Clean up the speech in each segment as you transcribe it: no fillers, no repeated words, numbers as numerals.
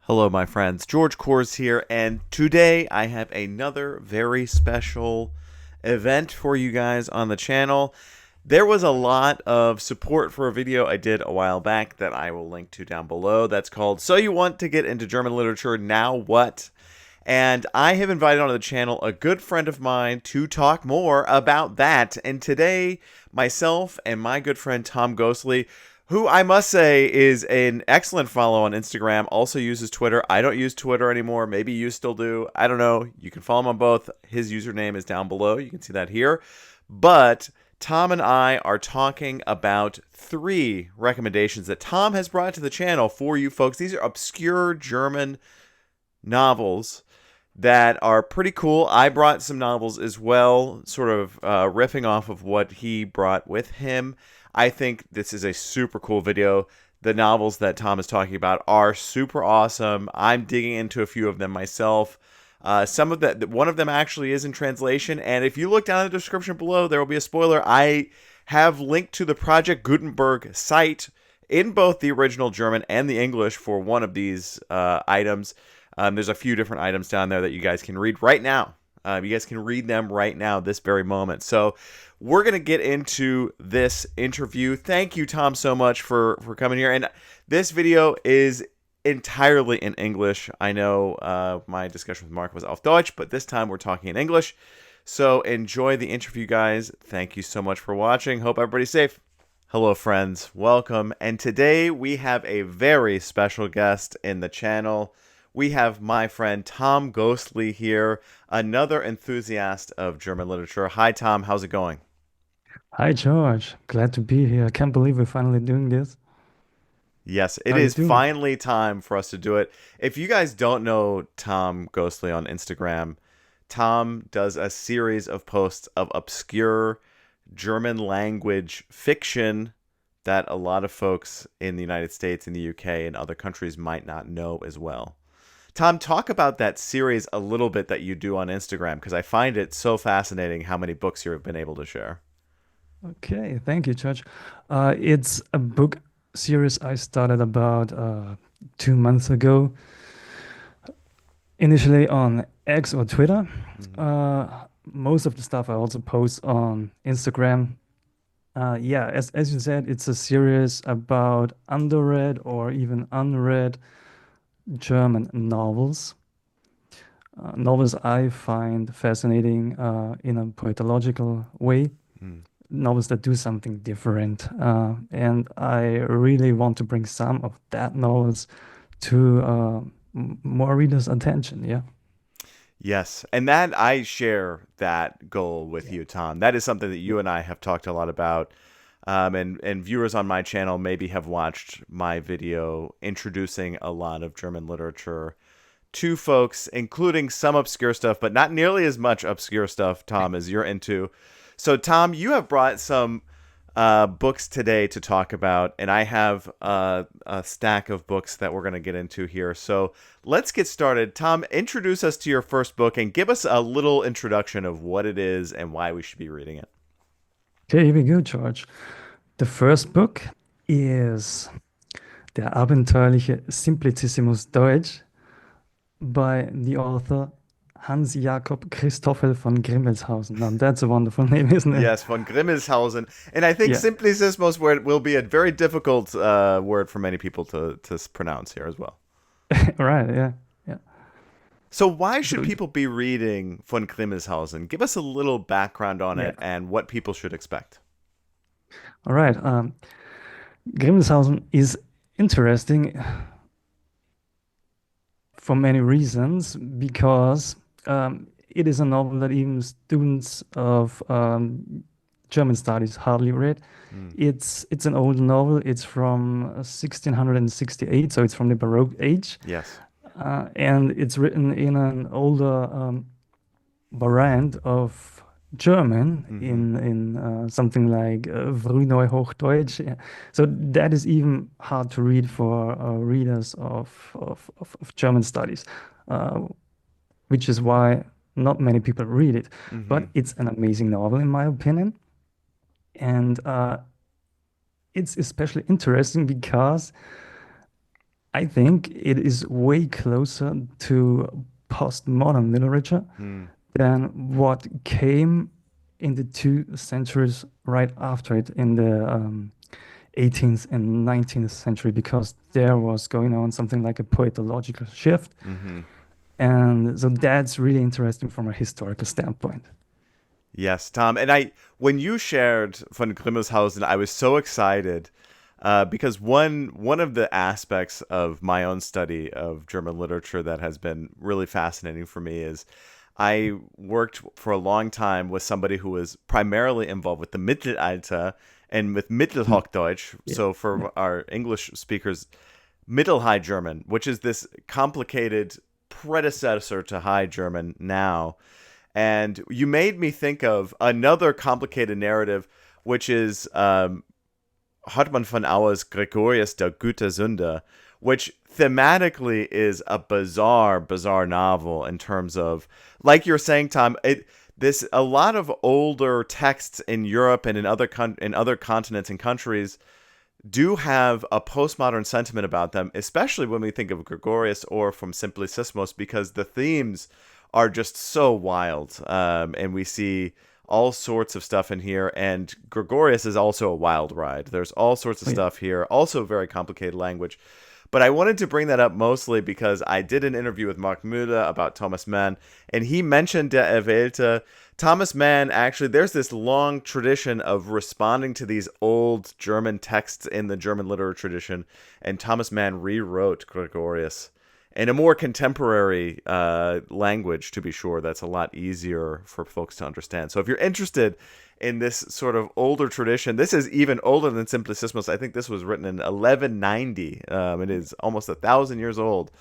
Hello, my friends. George Kors here, and today I have another very special event for you guys on the channel. There was a lot of support for a video I did a while back that I will link to down below. That's called So You Want to Get into German Literature, Now What? And I have invited onto the channel a good friend of mine to talk more about that. And today, myself and my good friend Tom Ghostly, who I must say is an excellent follow on Instagram, also uses Twitter. I don't use Twitter anymore. Maybe you still do. I don't know. You can follow him on both. His username is down below. You can see that here. But Tom and I are talking about 3 recommendations that Tom has brought to the channel for you folks. These are obscure German novels that are pretty cool. I brought some novels as well, sort of riffing off of what he brought with him. I think this is a super cool video. The novels that Tom is talking about are super awesome. I'm digging into a few of them myself. Some of one of them actually is in translation, and if you look down in the description below, there will be a spoiler. I have linked to the Project Gutenberg site in both the original German and the English for one of these items. There's a few different items down there that you guys can read right now. You guys can read them right now, this very moment. So we're going to get into this interview. Thank you, Tom, so much for coming here. And this video is entirely in English. I know my discussion with Mark was auf Deutsch, but this time we're talking in English. So enjoy the interview, guys. Thank you so much for watching. Hope everybody's safe. Hello, friends. Welcome. And today we have a very special guest in the channel. We have my friend Tom Ghostly here, another enthusiast of German literature. Hi, Tom. How's it going? Hi, George. Glad to be here. I can't believe we're finally doing this. Yes, How it are you is doing? finally time for us to do it. If you guys don't know Tom Ghostly on Instagram, Tom does a series of posts of obscure German language fiction that a lot of folks in the United States, in the UK, and other countries might not know as well. Tom, talk about that series a little bit that you do on Instagram, because I find it so fascinating how many books you've been able to share. Okay, thank you, George. It's a book series I started about 2 months ago, initially on X or Twitter. Mhm. Most of the stuff I also post on Instagram. Yeah, as you said, it's a series about underread or even unread German novels. Novels I find fascinating in a poetological way, Mm. novels that do something different. And I really want to bring some of that novels to more readers' attention. Yeah. Yes, and that I share that goal with Yeah. you, Tom. That is something that Yeah. you and I have talked a lot about. And viewers on my channel maybe have watched my video introducing a lot of German literature to folks, including some obscure stuff, but not nearly as much obscure stuff, Tom, as you're into. So, Tom, you have brought some books today to talk about, and I have a stack of books that we're going to get into here. So, let's get started. Tom, introduce us to your first book and give us a little introduction of what it is and why we should be reading it. Okay, here we go, George. The first book is Der Abenteuerliche Simplicissimus Deutsch by the author Hans Jakob Christoffel von Grimmelshausen. Now, that's a wonderful name, isn't it? Yes, von Grimmelshausen. And I think Yeah. Simplicissimus word will be a very difficult word for many people to pronounce here as well. Right. Yeah. Yeah. So why should So, people be reading von Grimmelshausen? Give us a little background on yeah. it and what people should expect. All right. Grimmelshausen is interesting for many reasons because it is a novel that even students of German studies hardly read. Mm. It's an old novel. It's from 1668, so it's from the Baroque age, Yes. and it's written in an older variant of German Mm-hmm. in something like Frühneuhochdeutsch. Yeah. So that is even hard to read for readers of German studies, uh, which is why not many people read it. Mm-hmm. But it's an amazing novel, in my opinion. And it's especially interesting because I think it is way closer to postmodern literature Hmm. than what came in the 2 centuries right after it in the 18th and 19th century, because there was going on something like a poetological shift. Mm-hmm. And so that's really interesting from a historical standpoint. Yes, Tom. And when you shared von Grimmelshausen, I was so excited because one of the aspects of my own study of German literature that has been really fascinating for me is I worked for a long time with somebody who was primarily involved with the Mittelalter and with Mm. Mittelhochdeutsch. Yeah. So Yeah. for our English speakers, Middle High German, which is this complicated predecessor to High German now. And you made me think of another complicated narrative, which is Hartmann von Aue's Gregorius der Gütersünde, which thematically is a bizarre novel in terms of, like you're saying, Tom, this a lot of older texts in Europe and in other continents and countries do have a postmodern sentiment about them, especially when we think of Gregorius or from Simplicissimus, because the themes are just so wild. And we see all sorts of stuff in here. And Gregorius is also a wild ride. There's all sorts of Oh, yeah. stuff here, also very complicated language. But I wanted to bring that up mostly because I did an interview with Mark Müller about Thomas Mann, and he mentioned Der Erwählte. Thomas Mann, actually, there's this long tradition of responding to these old German texts in the German literary tradition, and Thomas Mann rewrote Gregorius in a more contemporary language, to be sure. That's a lot easier for folks to understand. So if you're interested in this sort of older tradition, this is even older than Simplicissimus. I think this was written in 1190. It is almost 1,000 years old.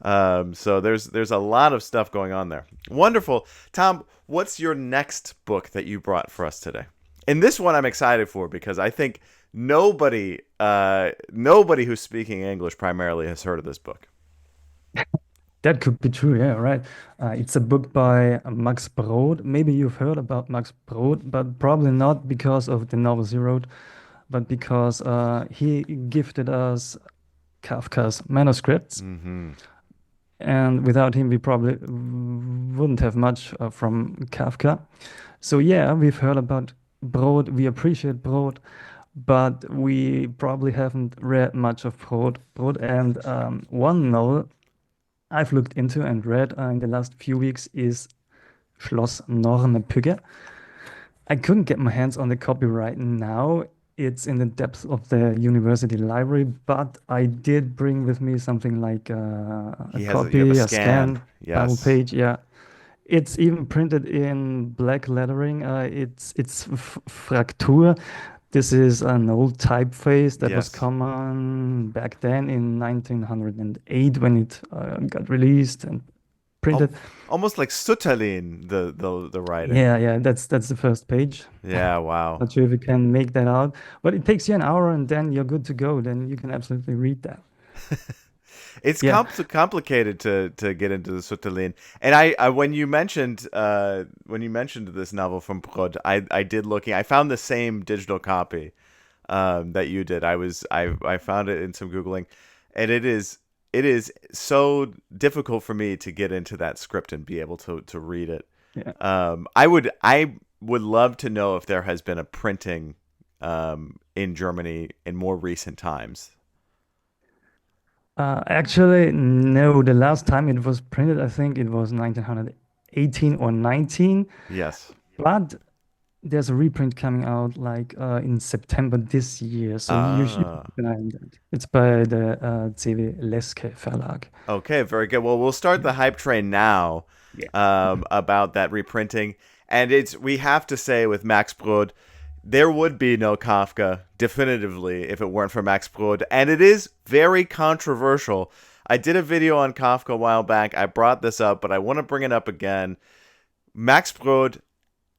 So there's a lot of stuff going on there. Wonderful. Tom, what's your next book that you brought for us today? And this one I'm excited for because I think nobody who's speaking English primarily has heard of this book. That could be true. Yeah, right. It's a book by Max Brod. Maybe you've heard about Max Brod, but probably not because of the novels he wrote, but because he gifted us Kafka's manuscripts. Mm-hmm. And without him, we probably wouldn't have much from Kafka. So yeah, we've heard about Brod. We appreciate Brod, but we probably haven't read much of Brod. And one novel I've looked into and read in the last few weeks is Schloss Nornepygge. I couldn't get my hands on the copy right now. It's in the depths of the university library, but I did bring with me something like a You have a copy, a scan. scanned Bible Yes. page. Yeah, it's even printed in black lettering. It's Fraktur. This is an old typeface that was Yes. common back then in 1908 when it got released and Al- printed. Almost like Sutterlin, the writing. Yeah, yeah, that's the first page. Yeah, wow. Not sure if you can make that out, but it takes you an hour and then you're good to go. Then you can absolutely read that. It's Yeah, complicated to get into the Sutterlin. And I when you mentioned this novel from Brod, I did looking. I found the same digital copy that you did. I found it in some googling, and it is so difficult for me to get into that script and be able to read it. yeah. I would love to know if there has been a printing in Germany in more recent times. Actually, no. The last time it was printed, I think it was 1918 or 19. Yes. But there's a reprint coming out like in September this year, so you should Ah. keep an eye on that. It's by the CW Leske Verlag. Okay, very good. Well, we'll start the hype train now Yeah. about that reprinting. And we have to say with Max Brod, there would be no Kafka definitively if it weren't for Max Brod. And it is very controversial. I did a video on Kafka a while back. I brought this up, but I want to bring it up again. Max Brod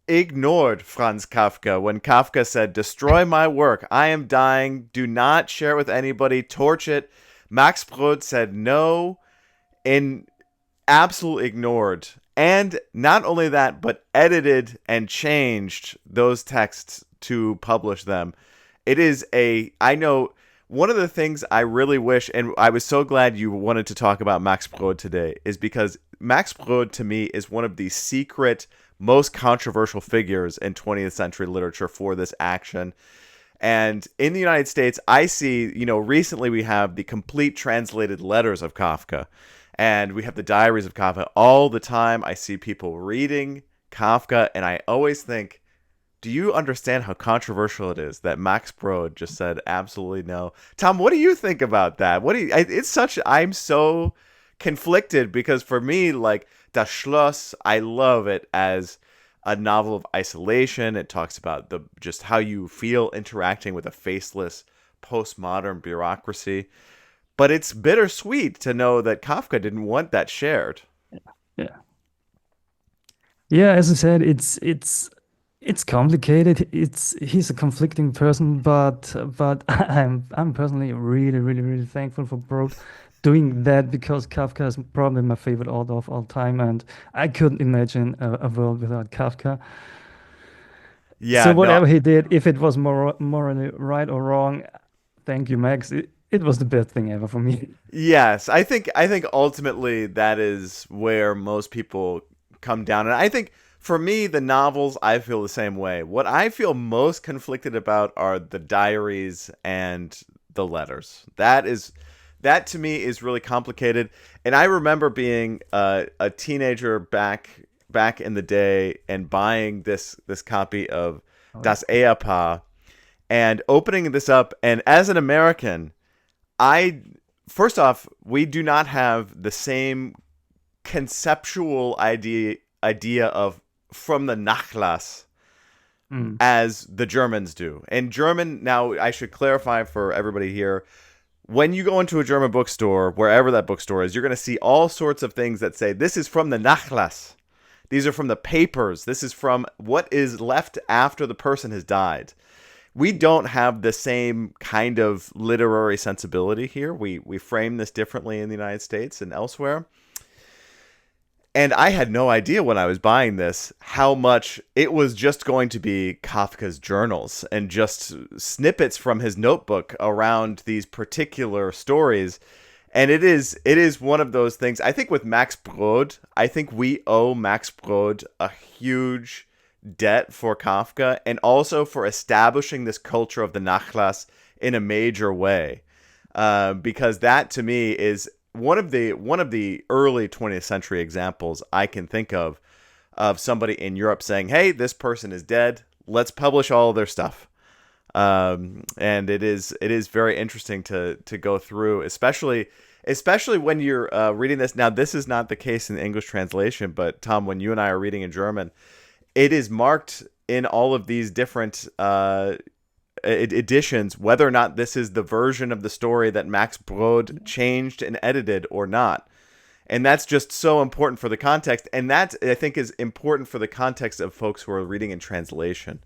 ignored Franz Kafka when Kafka said, "Destroy my work. I am dying. Do not share it with anybody. Torch it." Max Brod said no and absolutely ignored. And not only that, but edited and changed those texts to publish them. It is I know one of the things I really wish, and I was so glad you wanted to talk about Max Brod today, is because Max Brod to me is one of the secret, most controversial figures in 20th century literature for this action. And in the United States, I see, recently we have the complete translated letters of Kafka, and we have the diaries of Kafka. All the time, I see people reading Kafka, and I always think, do you understand how controversial it is that Max Brod just said absolutely no? Tom, what do you think about that? I'm so conflicted because for me, like, Das Schloss, I love it as a novel of isolation. It talks about just how you feel interacting with a faceless postmodern bureaucracy. But it's bittersweet to know that Kafka didn't want that shared. Yeah. Yeah, as I said, it's complicated. He's a conflicting person, but I'm personally really, really, really thankful for Brooke doing that because Kafka is probably my favorite author of all time, and I couldn't imagine a world without Kafka. Yeah, So no, whatever he did, if it was morally right or wrong, thank you, Max. It was the best thing ever for me. yes, I think ultimately that is where most people come down. And I think for me, the novels, I feel the same way. What I feel most conflicted about are the diaries and the letters. That to me is really complicated. And I remember being a teenager back in the day and buying this copy of Oh, yeah. Das Ehepaar and opening this up. And as an American, I first off, we do not have the same conceptual idea of from the Nachlass Mm. as the Germans do. And German, now I should clarify for everybody here, when you go into a German bookstore, wherever that bookstore is, you're going to see all sorts of things that say this is from the Nachlass. These are from the papers. This is from what is left after the person has died. We don't have the same kind of literary sensibility here. We frame this differently in the United States and elsewhere. And I had no idea when I was buying this how much it was just going to be Kafka's journals and just snippets from his notebook around these particular stories. And it is one of those things. I think with Max Brod, I think we owe Max Brod a huge debt for Kafka and also for establishing this culture of the Nachlass in a major way. Because that to me is one of the early 20th century examples I can think of somebody in Europe saying, "Hey, this person is dead. Let's publish all of their stuff." And it is very interesting to go through, especially when you're reading this. Now, this is not the case in the English translation, but Tom, when you and I are reading in German, it is marked in all of these different editions whether or not this is the version of the story that Max Brod changed and edited or not. And that's just so important for the context. And that, I think, is important for the context of folks who are reading in translation.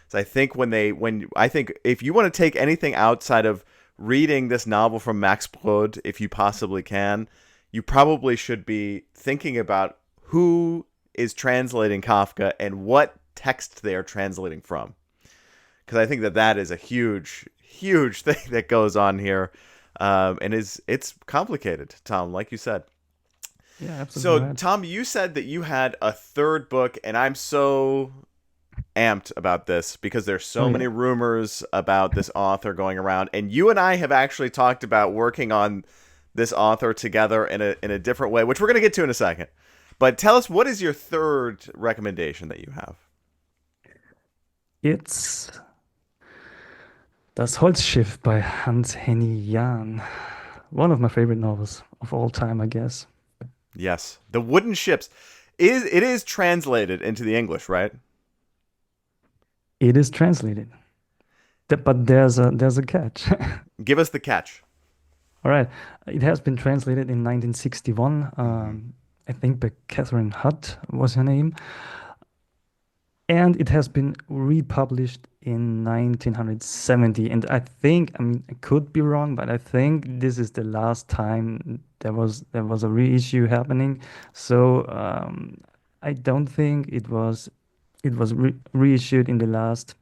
So I think I think if you want to take anything outside of reading this novel from Max Brod, if you possibly can, you probably should be thinking about who is translating Kafka and what text they are translating from. Because I think that is a huge, huge thing that goes on here, and it's complicated, Tom, like you said. Yeah, absolutely So, right. Tom, you said that you had a third book, and I'm so amped about this because there's Oh so yeah. many rumors about this author going around, and you and I have actually talked about working on this author together in a different way, which we're going to get to in a second. But tell us, what is your third recommendation that you have? It's Das Holzschiff by Hans Henny Jahnn. One of my favorite novels of all time, I guess. Yes, the wooden ships. It is translated into the English, right? It is translated, but there's a catch. Give us the catch. All right, it has been translated in 1961. Hmm. I think by Catherine Hutt was her name, and it has been republished in 1970. And I mean, I could be wrong, but I think this is the last time there was a reissue happening. So I don't think it was reissued in the last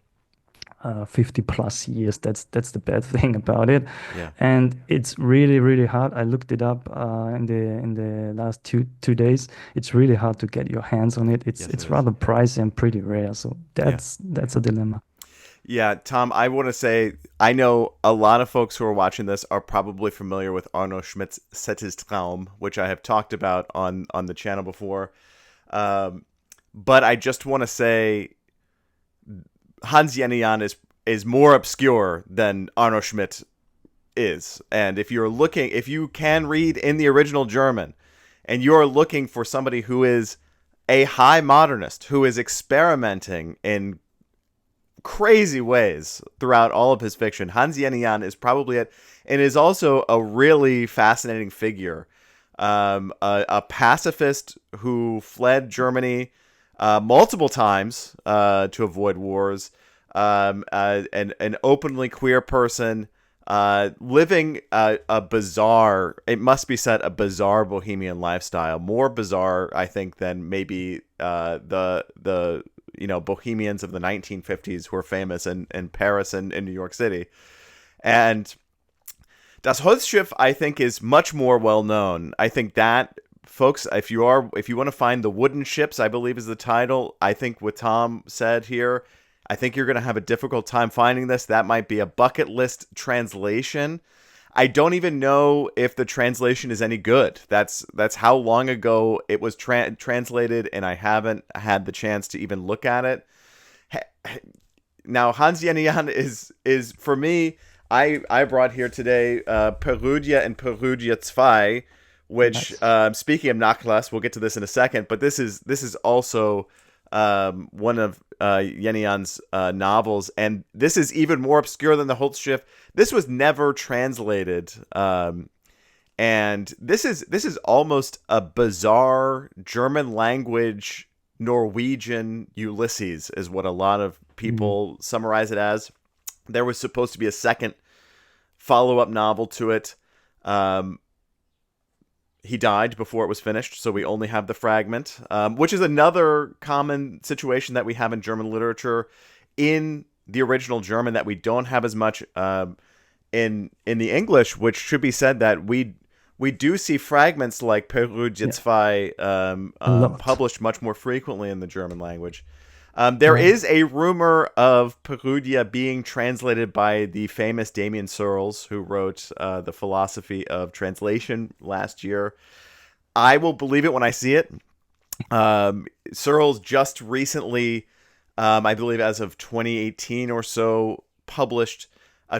50 plus years. That's the bad thing about it. Yeah. And it's really, really hard. I looked it up in the last two days. It's really hard to get your hands on it. It's Yes, it it's is. rather pricey and pretty rare. So Yeah. that's a dilemma. Yeah, Tom, I want to say I know a lot of folks who are watching this are probably familiar with Arno Schmidt's Settes Traum, which I have talked about on the channel before. But I just want to say Hans Henny Jahnn is more obscure than Arno Schmidt is. And if you can read in the original German and you're looking for somebody who is a high modernist, who is experimenting in crazy ways throughout all of his fiction, Hans Henny Jahnn is probably it, and is also a really fascinating figure. A pacifist who fled Germany multiple times to avoid wars, an openly queer person, living a bizarre, it must be said, a bizarre bohemian lifestyle. More bizarre, I think, than maybe the bohemians of the 1950s who were famous in Paris and in New York City. And Das Holzschiff, I think, is much more well known. I think that, folks, if you want to find the wooden ships, I believe is the title. I think what Tom said here, I think you're going to have a difficult time finding this. That might be a bucket list translation. I don't even know if the translation is any good. That's how long ago it was translated, and I haven't had the chance to even look at it. Now, Hans Henny Jahnn is for me. I brought here today Perrudja and Perrudja 2, which, speaking of Nachlass, we'll get to this in a second, but this is also one of Henny Jahn's novels, and this is even more obscure than the Holzschiff. This was never translated, and this is almost a bizarre German language Norwegian Ulysses, is what a lot of people summarize it as. There was supposed to be a second follow-up novel to it. He died before it was finished, so we only have the fragment, which is another common situation that we have in German literature in the original German that we don't have as much in the English, which should be said that we do see fragments like Perrudja 2 published much more frequently in the German language. There is a rumor of Perrudja being translated by the famous Damien Searles, who wrote The Philosophy of Translation last year. I will believe it when I see it. Searles just recently, I believe as of 2018 or so, published a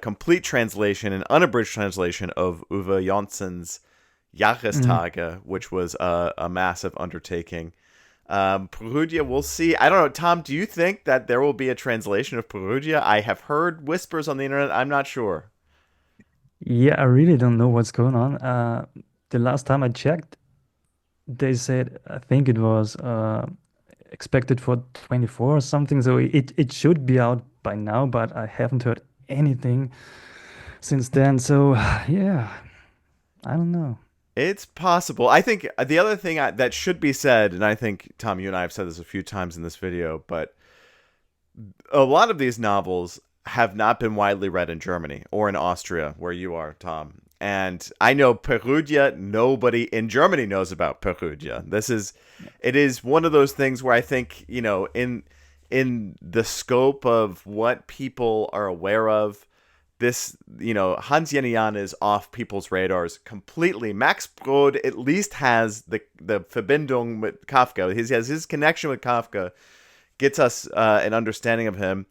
complete translation, an unabridged translation of Uwe Jonssen's Jahrestage, which was a massive undertaking. Perrudja, we'll see. I don't know, Tom, do you think that there will be a translation of Perrudja? I have heard whispers on the internet. I'm not sure. Yeah, I really don't know what's going on. The last time I checked, they said, I think it was expected for 24 or something. So it should be out by now, but I haven't heard anything since then. So yeah, I don't know. It's possible. I think the other thing that should be said, and I think, Tom, you and I have said this a few times in this video, but a lot of these novels have not been widely read in Germany or in Austria, where you are, Tom. And I know Perrudja, nobody in Germany knows about Perrudja. It is one of those things where I think, in the scope of what people are aware of, this, Hans Henny Jahnn is off people's radars completely. Max Brod at least has the Verbindung with Kafka. He has his connection with Kafka, gets us an understanding of him.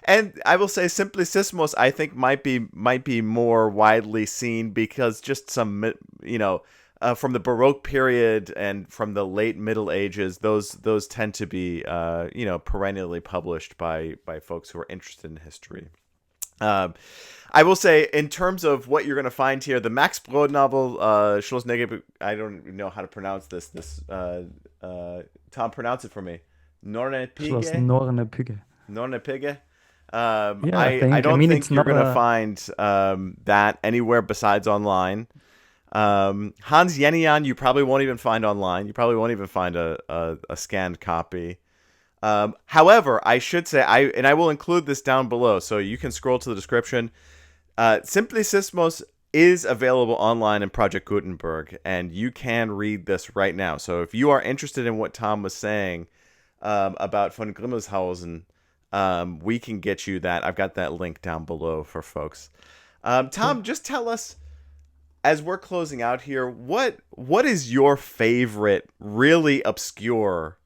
And I will say Simplicissimus, I think, might be more widely seen because just some, from the Baroque period and from the late Middle Ages, those tend to be, perennially published by folks who are interested in history. I will say, in terms of what you're going to find here, the Max Brod novel, Schloss, I don't even know how to pronounce this. Tom, pronounce it for me. Schloss Nornepygge. Nornepygge. Nornepygge. Yeah, I don't think it's you're not going to find that anywhere besides online. Hans Henny Jahnn, you probably won't even find online. You probably won't even find a scanned copy. However, I should say, I will include this down below, so you can scroll to the description. Simplicissimus is available online in Project Gutenberg, and you can read this right now. So if you are interested in what Tom was saying about von Grimmelshausen, we can get you that. I've got that link down below for folks. Tom, just tell us, as we're closing out here, what is your favorite, really obscure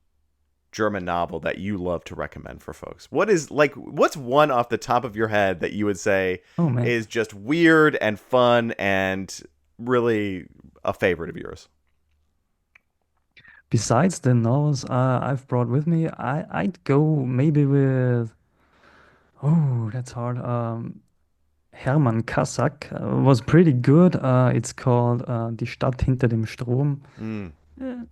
German novel that you love to recommend for folks? What's one off the top of your head that you would say Oh man. is just weird and fun and really a favorite of yours? Besides the novels I've brought with me, I'd go maybe with, oh, that's hard. Hermann Kassack was pretty good. It's called Die Stadt hinter dem Strom. Mm,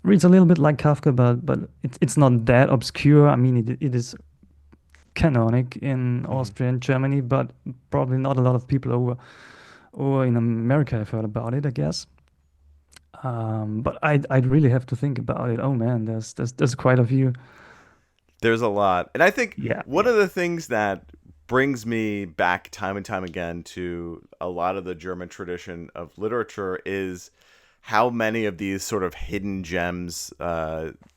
Reads a little bit like Kafka, but it's not that obscure. I mean, it is canonic in mhm. Austria and Germany, but probably not a lot of people over in America have heard about it, I guess. But I'd really have to think about it. Oh man, there's quite a few. There's a lot. And I think Yeah, one yeah. of the things that brings me back time and time again to a lot of the German tradition of literature is how many of these sort of hidden gems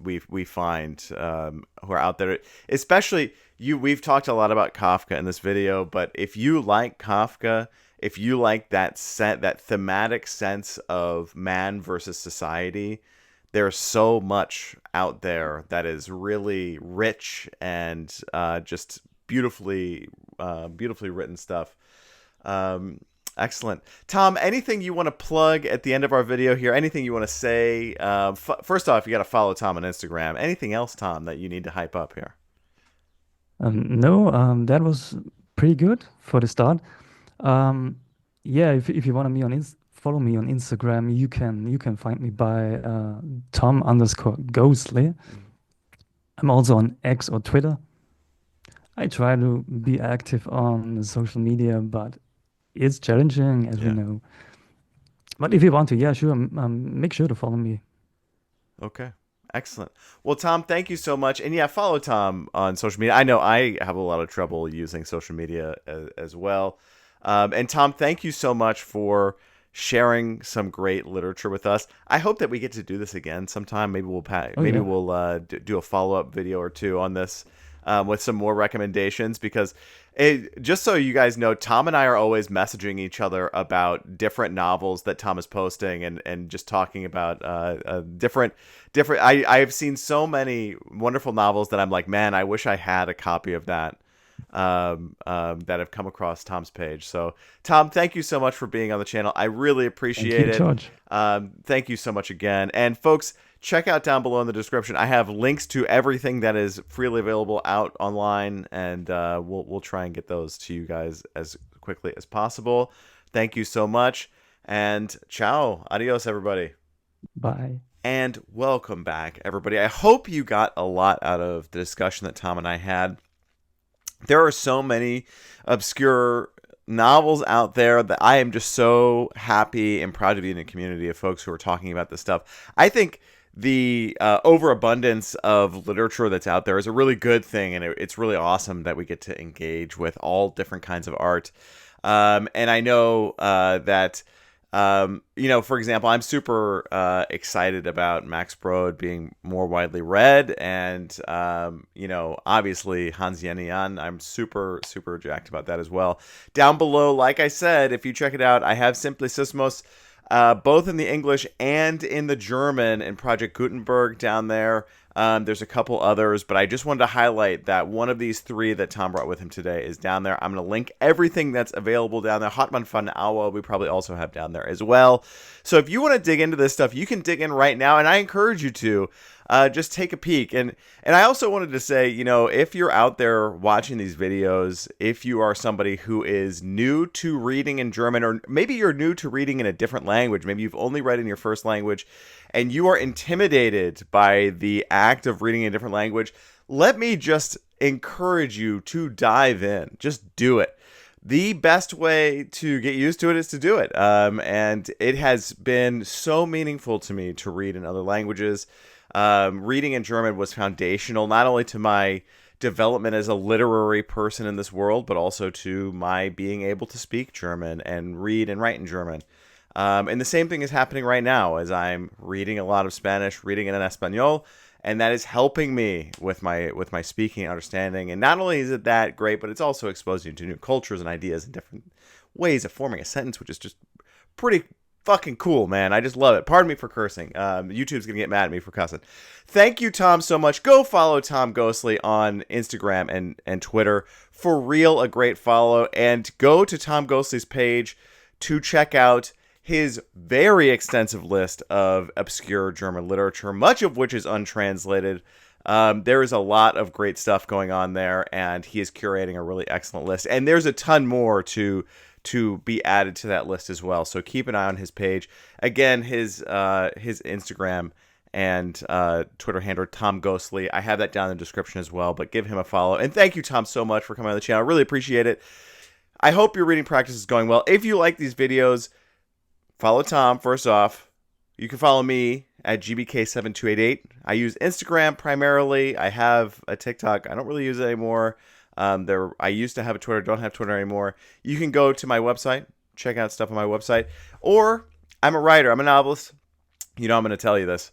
we find who are out there. Especially we've talked a lot about Kafka in this video, but if you like Kafka, if you like that thematic sense of man versus society, there's so much out there that is really rich and just beautifully written stuff. Um, Excellent. Tom, anything you want to plug at the end of our video here? Anything you want to say? First off, you got to follow Tom on Instagram. Anything else, Tom, that you need to hype up here? No, that was pretty good for the start. Um, yeah, if you want to me on follow me on Instagram, you can find me by Tom underscore Ghostly. Mm. I'm also on X or Twitter. I try to be active on social media, but it's challenging, as we Yeah. know. But if you want to, yeah, sure, make sure to follow me. Okay. Excellent. Well, Tom, thank you so much. And yeah, follow Tom on social media. I know I have a lot of trouble using social media as well. And Tom, thank you so much for sharing some great literature with us. I hope that we get to do this again sometime. Maybe Oh maybe yeah, we'll do a follow-up video or two on this with some more recommendations because just so you guys know, Tom and I are always messaging each other about different novels that Tom is posting and just talking about different. I've seen so many wonderful novels that I'm like, man, I wish I had a copy of that that have come across Tom's page. So, Tom, thank you so much for being on the channel. I really thank appreciate you, it. George. Thank you so much again. And folks, check out down below in the description. I have links to everything that is freely available out online, and we'll try and get those to you guys as quickly as possible. Thank you so much, and ciao, adios, everybody. Bye. And welcome back, everybody. I hope you got a lot out of the discussion that Tom and I had. There are so many obscure novels out there that I am just so happy and proud to be in a community of folks who are talking about this stuff. I think the overabundance of literature that's out there is a really good thing, and it's really awesome that we get to engage with all different kinds of art. And I know that for example, I'm super excited about Max Brod being more widely read, and obviously Hans Henny Jahnn. I'm super jacked about that as well. Down below, like I said, if you check it out, I have Simplicissimus, both in the English and in the German in Project Gutenberg down there. There's a couple others, but I just wanted to highlight that one of these three that Tom brought with him today is down there. I'm going to link everything that's available down there. Hartmann von Aue, we probably also have down there as well. So if you want to dig into this stuff, you can dig in right now, and I encourage you to. Just take a peek. And I also wanted to say, if you're out there watching these videos, if you are somebody who is new to reading in German, or maybe you're new to reading in a different language, maybe you've only read in your first language, and you are intimidated by the act of reading in a different language, let me just encourage you to dive in. Just do it. The best way to get used to it is to do it. And it has been so meaningful to me to read in other languages. reading in German was foundational, not only to my development as a literary person in this world, but also to my being able to speak German and read and write in German. And the same thing is happening right now as I'm reading a lot of Spanish, reading in Espanol, and that is helping me with my speaking and understanding. And not only is it that great, but it's also exposing you to new cultures and ideas and different ways of forming a sentence, which is just pretty fucking cool, man. I just love it. Pardon me for cursing. YouTube's gonna get mad at me for cussing. Thank you, Tom, so much. Go follow Tom Ghostly on Instagram and Twitter. For real, a great follow. And go to Tom Ghostly's page to check out his very extensive list of obscure German literature, much of which is untranslated. There is a lot of great stuff going on there, and he is curating a really excellent list. And there's a ton more to be added to that list as well. So keep an eye on his page. Again, his Instagram and Twitter handle, Tom Ghostly. I have that down in the description as well, but give him a follow. And thank you, Tom, so much for coming on the channel. I really appreciate it. I hope your reading practice is going well. If you like these videos, follow Tom, first off. You can follow me at GBK7288. I use Instagram primarily. I have a TikTok. I don't really use it anymore. I used to have a Twitter, don't have Twitter anymore. You can go to my website, check out stuff on my website. Or, I'm a writer, I'm a novelist. You know I'm going to tell you this.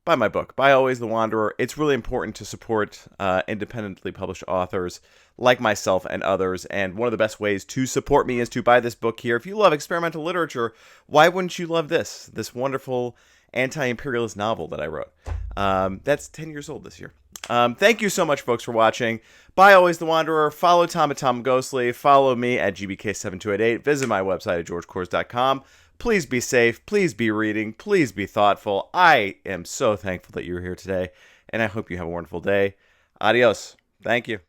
Buy my book, Buy Always the Wanderer. It's really important to support independently published authors like myself and others. And one of the best ways to support me is to buy this book here. If you love experimental literature, why wouldn't you love this wonderful anti-imperialist novel that I wrote? That's 10 years old this year. Thank you so much, folks, for watching. Buy Always the Wanderer. Follow Tom at Tom Ghostly. Follow me at GBK7288. Visit my website at georgekors.com. Please be safe. Please be reading. Please be thoughtful. I am so thankful that you're here today, and I hope you have a wonderful day. Adios. Thank you.